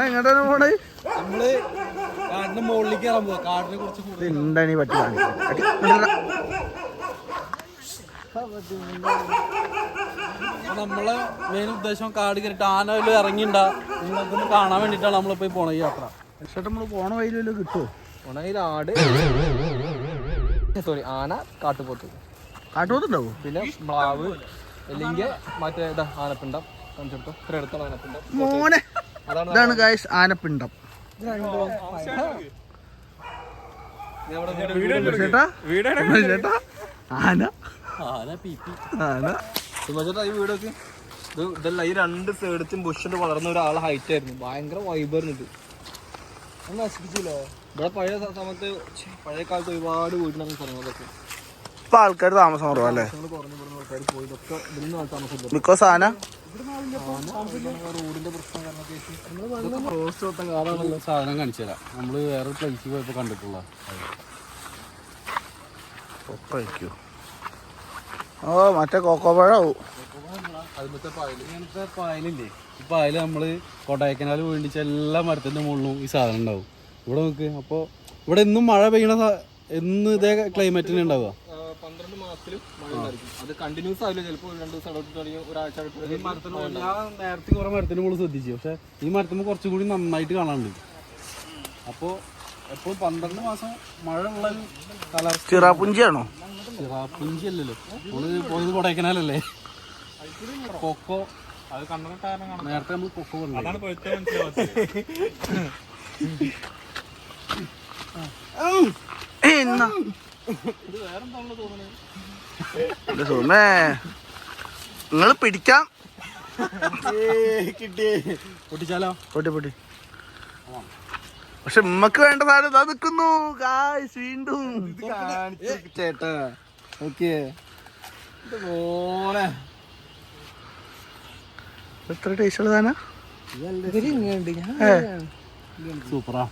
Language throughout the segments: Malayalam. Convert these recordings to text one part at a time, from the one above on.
എങ്ങോട്ടാണ് പോണത്? നമ്മള് കാടിന്റെ മുകളിലേക്ക് ഇറങ്ങാൻ പോവാ. കാടിനെ കുറിച്ച് എന്താണ് പറ്റി നമ്മളെ മെയിൻ ഉദ്ദേശം കാട് കയറിട്ട് ആന വല്ല ഇറങ്ങിണ്ടാ നിങ്ങൾക്കൊന്ന് കാണാൻ വേണ്ടിട്ടാണ് നമ്മളിപ്പോ പോണ ഈ യാത്ര. പക്ഷേ നമ്മള് പോണ വഴിയിലല്ലോ കിട്ടുമോ? പോണ വഴിയിൽ ആട് സോറി ആന കാട്ടുപോത്ത് കാട്ടുപോത്തുണ്ടാവോ? പിന്നെ മ്ലാവ് അല്ലെങ്കിൽ മറ്റേ ഇതാ ആനപ്പിണ്ടം കഞ്ചെടുത്തോ ഇത്ര അടുത്തുള്ള ആനപ്പിണ്ടം. മോനെ ഇതാണ് ഗായ്സ് ആനപ്പിണ്ടം. ചേട്ടാ ആന ആന പീപ്പി ആന ഈ വീടൊക്കെ ഇതല്ല ഈ രണ്ട് സൈഡത്തും ബുഷിട്ട് വളർന്ന ഒരാളെ ഹൈറ്റ് ആയിരുന്നു. ഭയങ്കര വൈബായിരുന്നു. ഇത് നശിപ്പിച്ചില്ലോ. ഇവിടെ പഴയ സമയത്ത് പഴയ കാലത്ത് ഒരുപാട് വീട്ടിലാണ് സ്ഥലങ്ങളൊക്കെ. ഇപ്പൊ ആൾക്കാർ താമസം കുറവാ അല്ലേ? ആൾക്കാർ പോയി ഇതൊക്കെ ഇതിൽ താമസം ബിക്കോസ് ആന റോഡിന്റെ പ്രശ്നം കാറാണല്ലോ. സാധനം കാണിച്ചു തരാം. നമ്മള് വേറെ പ്ലേസിൽ പോയപ്പോ കണ്ടിട്ടുള്ള ഓ മറ്റേ കോക്കോപ്പഴാവും. അതിലത്തെ പായല് ഇങ്ങനത്തെ പായലില്ലേ? ഈ പായല് നമ്മള് കൊടൈക്കനാൽ വേണ്ടിച്ച എല്ലാ മരത്തിന്റെ മുകളിലും ഈ സാധനം ഉണ്ടാവും. ഇവിടെ നോക്ക്. അപ്പൊ ഇവിടെ എന്നും മഴ പെയ്യണ എന്ന് ഇതേ ക്ലൈമറ്റിന് ഉണ്ടാവുക. 12 മാസത്തിലും മഴ ഉണ്ടായിരിക്കും. അത് കണ്ടിന്യൂസ് ആവില്ല. ചിലപ്പോൾ 2 ദിവസം ഒരാഴ്ച ഞാൻ നേരത്തെ കുറെ മരത്തിന് മുകളിൽ ശ്രദ്ധിച്ചു. പക്ഷെ ഈ മരത്തിന് കുറച്ചും കൂടി നന്നായിട്ട് കാണാനുണ്ട്. അപ്പോൾ എപ്പോഴും 12 മാസം മഴ ഉള്ള കാലാവസ്ഥ. ചിറാപ്പുഞ്ചിയാണോ? ചിറാപ്പുഞ്ചി അല്ലല്ലോ. നമ്മള് പോയത് കൊടൈക്കനാലല്ലേ? കൊക്കോ അത് കണ്ട നേരത്തെ നമ്മൾ കൊക്കോ നിങ്ങള് പിടിക്കാം. പൊട്ടിച്ചാലോ? പൊട്ടി പക്ഷെ ഉമ്മക്ക് വേണ്ട സാധനം ഇതാ നിൽക്കുന്നു. വീണ്ടും ചേട്ടാ ഓക്കെ. എത്ര ടേസ്റ്റുള്ള സാധനം. സൂപ്പറാ.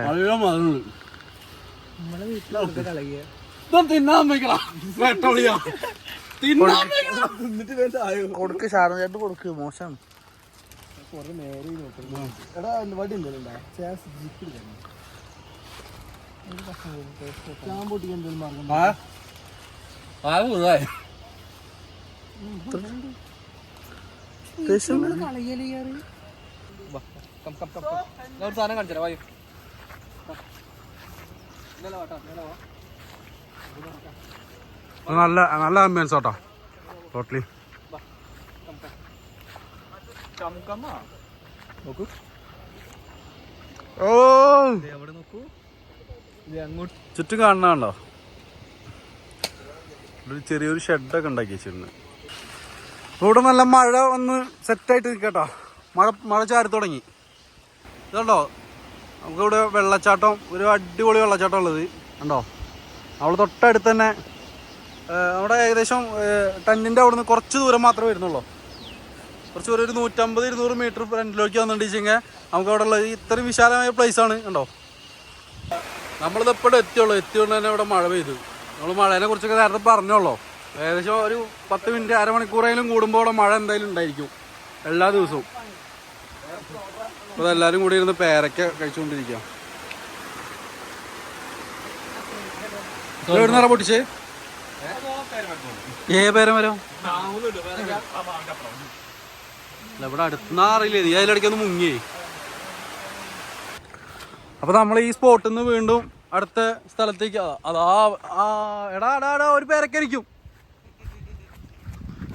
നല്ല മധുരം. തിന്നാൻ കൊടുക്ക് ഷാറും ചേട്ടൻ കൊടുക്ക്. മോശമാണ്. സാധനം കാണിച്ചാ വായു. നല്ല നല്ല ആംബിയൻസ് കേട്ടോ. ടോട്ടലി നോക്കൂ. ഓ എവിടെ നോക്കൂ. ചുറ്റും കാണുന്നുണ്ടോ? ഒരു ചെറിയൊരു ഷെഡൊക്കെ ഉണ്ടാക്കി വെച്ചിട്ടുണ്ട്. ഇവിടെ നല്ല മഴ വന്ന് സെറ്റായിട്ട് നിൽക്കട്ടോ. മഴ ചാരി തുടങ്ങി. ഇതുണ്ടോ നമുക്കിവിടെ വെള്ളച്ചാട്ടം, ഒരു അടിപൊളി വെള്ളച്ചാട്ടം ഉള്ളത് ഉണ്ടോ. അവിടെ തൊട്ടടുത്ത് തന്നെ അവിടെ ഏകദേശം ടെന്നിൻ്റെ അവിടെ നിന്ന് കുറച്ച് ദൂരം മാത്രമേ വരുന്നുള്ളൂ. കുറച്ച് ഒരു 150-200 മീറ്റർ ഫ്രണ്ടിലേക്ക് വന്നിട്ടുണ്ടെങ്കിൽ നമുക്ക് അവിടെ ഉള്ളത് ഇത്രയും വിശാലമായ പ്ലേസാണ് കണ്ടോ. നമ്മളിത് എപ്പോഴും എത്തിയോണ്ട് തന്നെ ഇവിടെ മഴ പെയ്തു. നമ്മൾ മഴേനെ കുറിച്ചൊക്കെ നേരത്തെ പറഞ്ഞോളൂ. ഏകദേശം ഒരു 10 മിനിറ്റ് അരമണിക്കൂറായാലും കൂടുമ്പോൾ അവിടെ മഴ എന്തായാലും ഉണ്ടായിരിക്കും എല്ലാ ദിവസവും. അപ്പോൾ അതെല്ലാവരും കൂടി ഇരുന്ന് പേരയ്ക്ക കഴിച്ചുകൊണ്ടിരിക്കാം. എവിടെ നിന്നാ പൊട്ടിച്ചേ? പേരമരം ഇവിടെ അടുത്തുനിന്നാ അറിയില്ലേ? നീ അതിലിടയ്ക്കൊന്ന് മുങ്ങിയേ. അപ്പൊ നമ്മൾ ഈ സ്പോട്ടിൽ നിന്ന് വീണ്ടും അടുത്ത സ്ഥലത്തേക്ക് അതാ എടാ ഒരു പേരക്കായിരിക്കും.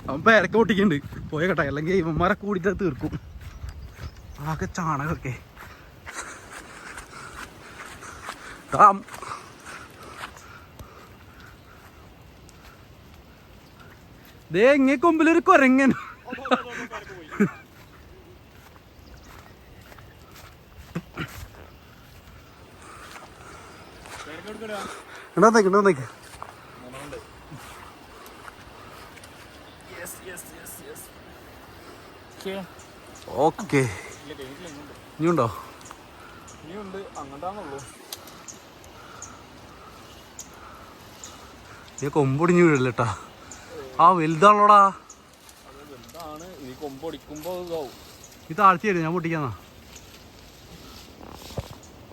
അവൻ പേരക്ക പൊട്ടിക്കുന്നുണ്ട്. പോയ കേട്ടോ, അല്ലെങ്കിൽ ഇവന്മാരെ കൂടിയിട്ട് തീർക്കും. ആകെ ചാണകമൊക്കെ. ദേ ഇങ്ങേ കൊമ്പിലൊരു കൊരങ്ങൻ. ഇണ്ടോന്നേക്ക് ഓക്കെ. ഇനിയുണ്ടോ? നീ കൊമ്പൊടിഞ്ഞു വീഴല്ലേട്ടാ. വലുതാണല്ലോടാ. ഈ താഴ്ത്തി വരും, ഞാൻ പൊട്ടിക്കാന്നാ.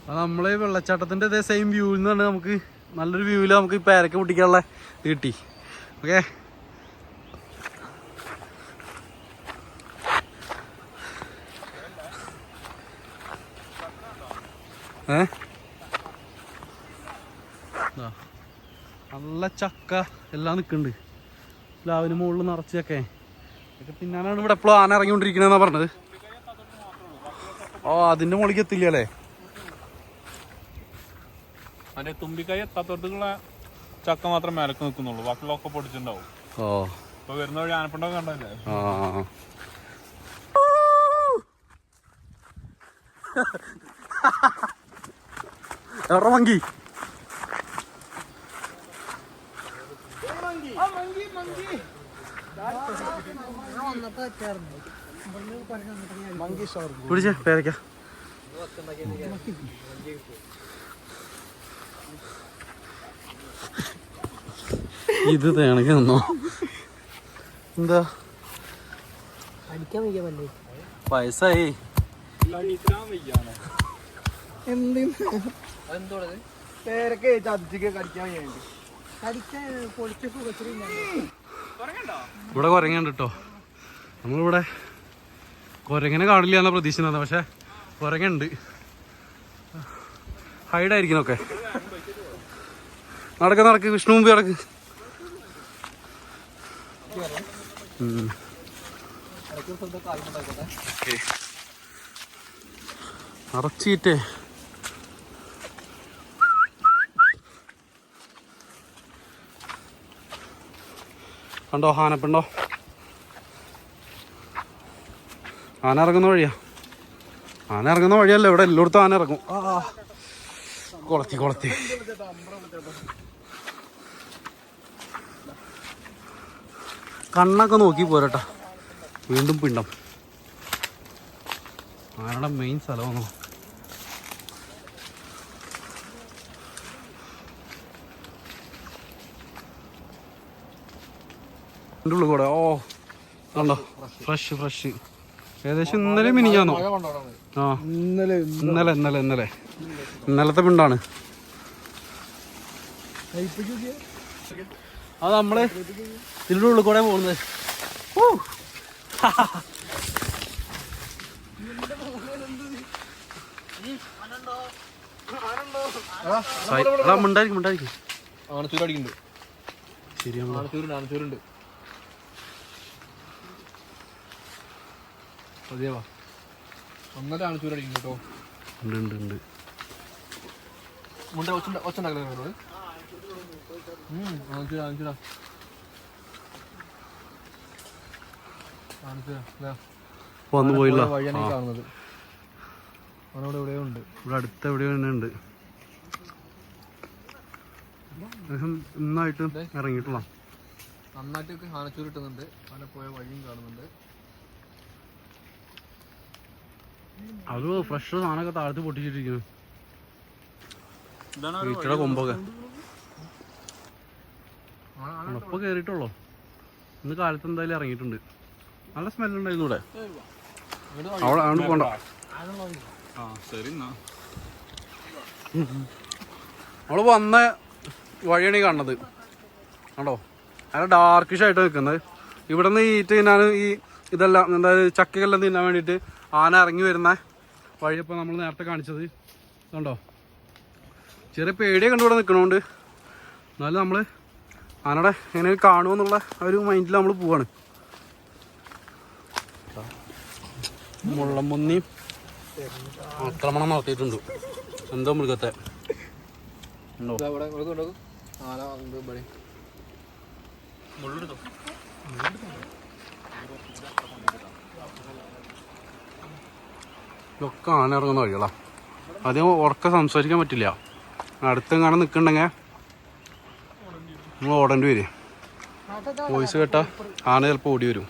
അത് നമ്മളെ വെള്ളച്ചാട്ടത്തിൻ്റെ ഇതേ സെയിം വ്യൂവിൽ നിന്നാണ് നമുക്ക് നല്ലൊരു വ്യൂവിൽ നമുക്ക് ഈ പേരക്ക പൊട്ടിക്കാനുള്ള ഇത് കിട്ടി. ഓക്കെ, നല്ല ചക്ക എല്ലാം നിൽക്കുന്നുണ്ട്. പ്ലാവിന് മുകളിൽ നിറച്ച് ചക്കേ ഇതൊക്കെ തിന്നാനാണ് ഇവിടെ എപ്പോഴും ആന ഇറങ്ങിക്കൊണ്ടിരിക്കണെന്നാ പറഞ്ഞത്. ഓ, അതിന്റെ മുകളിലേക്ക് എത്തില്ല അല്ലേ? അതിന്റെ തുമ്പിക്കൈ എത്താത്തോടത്തുള്ള ചക്ക മാത്രം മേലക്ക് നിൽക്കുന്നുള്ളൂ, ബാക്കിയുള്ളതൊക്കെ പൊടിച്ചിട്ടുണ്ടാവും. ഓ, ഇപ്പൊ വരുന്ന വഴി ആനപ്പണ്ടൊക്കെ കണ്ടല്ലേ. എവിടെ മങ്കി? പിടിച്ചേ പേരക്ക. ഇത് തേണക്ക് തന്നോ? എന്താ വയസ്സായി? ഇവിടെ കുരങ്ങുണ്ട് കേട്ടോ. നമ്മളിവിടെ കുരങ്ങനെ കാണില്ല എന്ന പ്രതീക്ഷ, പക്ഷെ കുരങ്ങുണ്ട്. ഹൈഡായിരിക്കുന്നൊക്കെ. നടക്ക് വിഷ്ണു മുമ്പ് നടക്ക്. നിറച്ചിട്ടേ കണ്ടോ ആനപ്പുണ്ടോ? ആന ഇറങ്ങുന്ന വഴിയാ. ആന ഇറങ്ങുന്ന വഴിയല്ല, ഇവിടെ എല്ലായിടത്തും ആന ഇറങ്ങും. കൊളത്തി കണ്ണൊക്കെ നോക്കി പോരട്ടാ. വീണ്ടും പിണ്ടം. ആനയുടെ മെയിൻ സ്ഥലമാണോ? എൻ്റെ ഉള്ളിൽ കൂടെ. ഓ കണ്ടോ, ഫ്രഷ്. ഏകദേശം ഇന്നലെ മിനിഞ്ഞാന്നോ? ആ, ഇന്നലത്തെ പിണ്ടാണ്. അത് നമ്മള് ഇതിൻ്റെ ഉള്ളിൽ കൂടെ പോകുന്നത്. മിണ്ടായിരിക്കും. ആനച്ചൂരടിക്കുന്നുണ്ട്. ശരിയാണ്, ആനച്ചൂരുണ്ട്. അതെവാ ഒന്നര ആനച്ചൂരടിക്കുന്നു കേട്ടോ. ഉണ്ട്. വന്നു പോയില്ല. കാണുന്നത് ഇവിടെ അടുത്ത് എവിടെയോ ഉണ്ട്. നന്നായിട്ട് ഇറങ്ങിയിട്ടുള്ള നന്നായിട്ടൊക്കെ ആനച്ചൂര് കിട്ടുന്നുണ്ട്. അവിടെ പോയ വഴിയും കാണുന്നുണ്ട്. അത് ഫ്രഷ് സാധനമൊക്കെ താഴത്ത് പൊട്ടിച്ചിട്ടിരിക്കുന്നു. വീട്ടിലെ കൊമ്പൊക്കെ ഇപ്പൊ കേറിയിട്ടുള്ളോ? ഇന്ന് കാലത്ത് എന്തായാലും ഇറങ്ങിയിട്ടുണ്ട്. നല്ല സ്മെല്ലുണ്ടായിരുന്നു ഇവിടെ. അവിടെ ആണ് പോണ്ട. നമ്മള് വന്ന വഴിയാണ് ഈ കാണുന്നത്. കണ്ടോ, നല്ല ഡാർക്കിഷ് ആയിട്ട് നിൽക്കുന്നത്. ഇവിടെ നിന്ന് ഈറ്റ് തിന്നാൻ ഈ ഇതെല്ലാം എന്തായാലും ചക്കയെല്ലാം തിന്നാൻ വേണ്ടിയിട്ട് ആന ഇറങ്ങി വരുന്ന വഴിയപ്പോൾ നമ്മൾ നേരത്തെ കാണിച്ചത്. കണ്ടോ, ചെറിയ പേടിയെ കണ്ടു ഇവിടെ നിൽക്കണോണ്ട്. എന്നാലും നമ്മൾ ആനയുടെ എങ്ങനെ കാണുമെന്നുള്ള ഒരു മൈൻഡിൽ നമ്മൾ പോവാണ്. മുള്ളംപന്നി ആക്രമണം നടത്തിയിട്ടുണ്ട്. എന്തോ മൃഗത്തെ ഉണ്ടോ? ഇതൊക്കെ ആന ഇറങ്ങുന്ന വഴികളാ. ആദ്യം ഉറക്കെ സംസാരിക്കാൻ പറ്റില്ല. അടുത്തെങ്ങാനും നിൽക്കണ്ടെങ്കിൽ നമ്മൾ ഓടേണ്ടി വരും. വോയിസ് കേട്ടാൽ ആന ചിലപ്പോൾ ഓടി വരും.